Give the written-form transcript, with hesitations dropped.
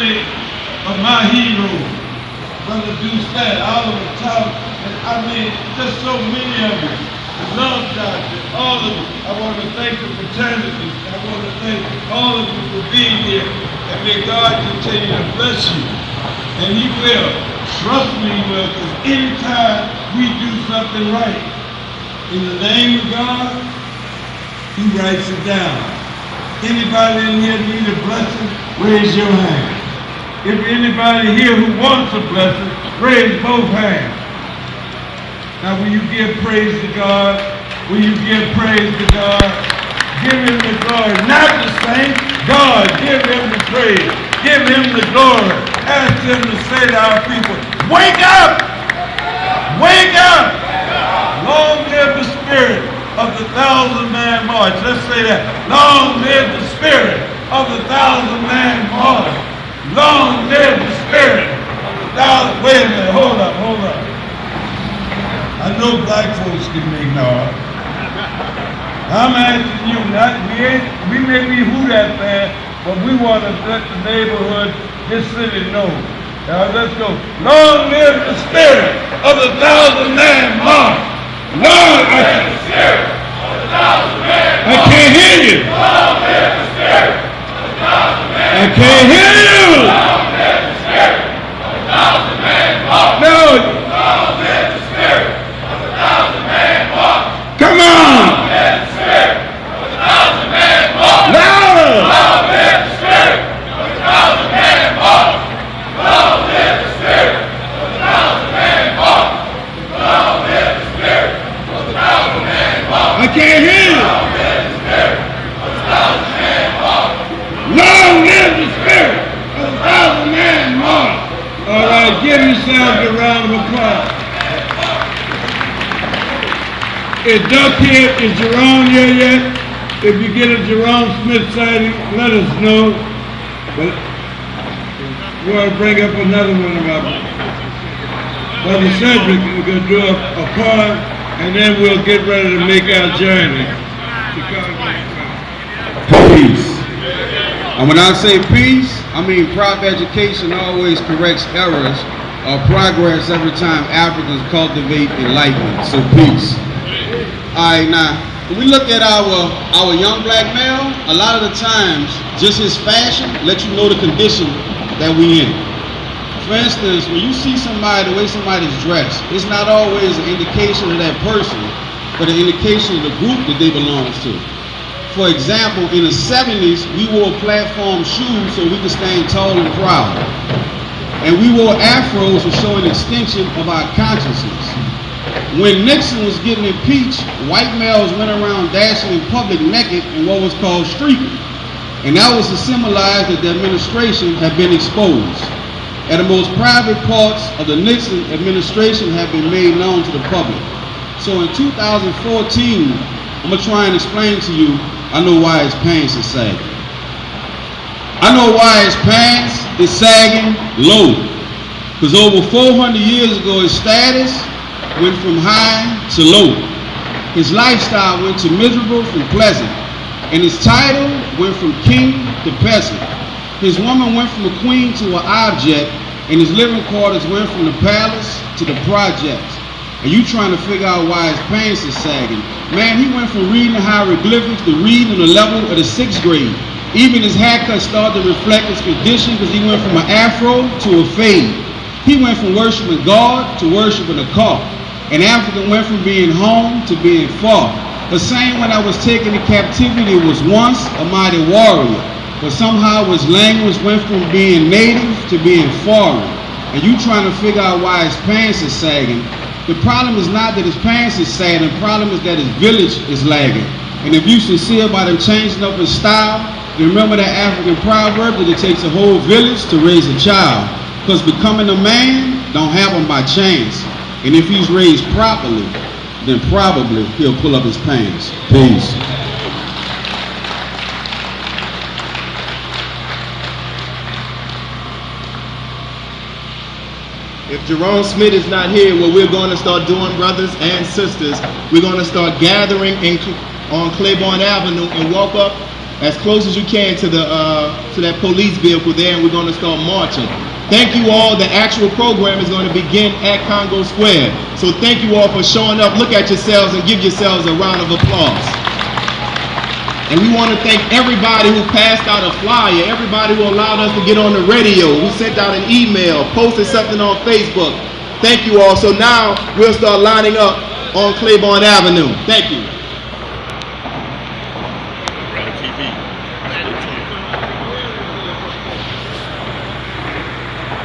birthday of my hero, Brother Deuce Fat, Oliver Top, and I mean, just so many of you. Love Doctor, all of you. I want to thank the fraternity. I want to thank all of you for being here. And may God continue to bless you. And He will. Trust me, He will, because anytime we do something right, in the name of God, He writes it down. Anybody in here need a blessing, raise your hand. If anybody here who wants a blessing, raise both hands. Now will you give praise to God? Will you give praise to God? Give Him the glory. Not the saints, God, give Him the praise. Give Him the glory. Ask Him to say to our people, wake up! Wake up! Long live the spirit of the 1,000-man march. Let's say that. Long live the spirit of the 1,000-man march. Long live the spirit of the 1,000. Wait a minute, hold up. I know black folks can make noise. I'm asking you, we may be who that fan, but we want to let the neighborhood, this city know. Now let's go. Long live the spirit of the 1,000-man march. Long live the spirit of the 1,000-man march. I can't hear you. Long live the spirit of the 1,000-man march. I can't hear you. Long live the spirit of the 1,000-man march. No. Long live the spirit. Come on! Long live the spirit of the 1,000-man march! Louder! Long live the spirit of the 1,000-man march! Long live the spirit of the 1,000-man march! Long live the spirit of the 1,000-man march! I can't hear you! Long live the spirit of the 1,000-man march! Long live the spirit of the 1,000-man march! All right, give yourselves a round of applause. Is Duck here? Is Jerome here yet? If you get a Jerome Smith sighting, let us know. But we want to bring up another one of our Brother Cedric. We're going to do a poem, and then we'll get ready to make our journey. Peace. And when I say peace, I mean proper education always corrects errors or progress every time Africans cultivate enlightenment. So peace. Alright, now, when we look at our young black male, a lot of the times, just his fashion lets you know the condition that we in. For instance, when you see somebody, the way somebody's dressed, it's not always an indication of that person, but an indication of the group that they belong to. For example, in the 70s, we wore platform shoes so we could stand tall and proud. And we wore afros to show an extension of our consciousness. When Nixon was getting impeached, white males went around dashing in public naked in what was called streaking. And that was to symbolize that the administration had been exposed. And the most private parts of the Nixon administration have been made known to the public. So in 2014, I'm going to try and explain to you, I know why his pants is sagging. I know why his pants is sagging low. Because over 400 years ago, his status went from high to low. His lifestyle went to miserable from pleasant. And his title went from king to peasant. His woman went from a queen to an object, and his living quarters went from the palace to the projects. And you trying to figure out why his pants is sagging. Man, he went from reading hieroglyphics to reading on the level of the 6th grade. Even his haircut started to reflect his condition because he went from an afro to a fade. He went from worshiping God to worshiping a car. And Africa went from being home to being far. The same when I was taken to captivity was once a mighty warrior. But somehow his language went from being native to being foreign. And you trying to figure out why his pants is sagging. The problem is not that his pants is sagging, the problem is that his village is lagging. And if you sincere about him changing up his style, you remember that African proverb that it takes a whole village to raise a child. Because becoming a man don't happen by chance. And if he's raised properly, then probably he'll pull up his pants. Peace. If Jerome Smith is not here, what we're going to start doing, brothers and sisters, we're going to start gathering on Claiborne Avenue and walk up as close as you can to that police vehicle there, and we're going to start marching. Thank you all. The actual program is going to begin at Congo Square. So thank you all for showing up. Look at yourselves and give yourselves a round of applause. And we want to thank everybody who passed out a flyer, everybody who allowed us to get on the radio, who sent out an email, posted something on Facebook. Thank you all. So now we'll start lining up on Claiborne Avenue. Thank you.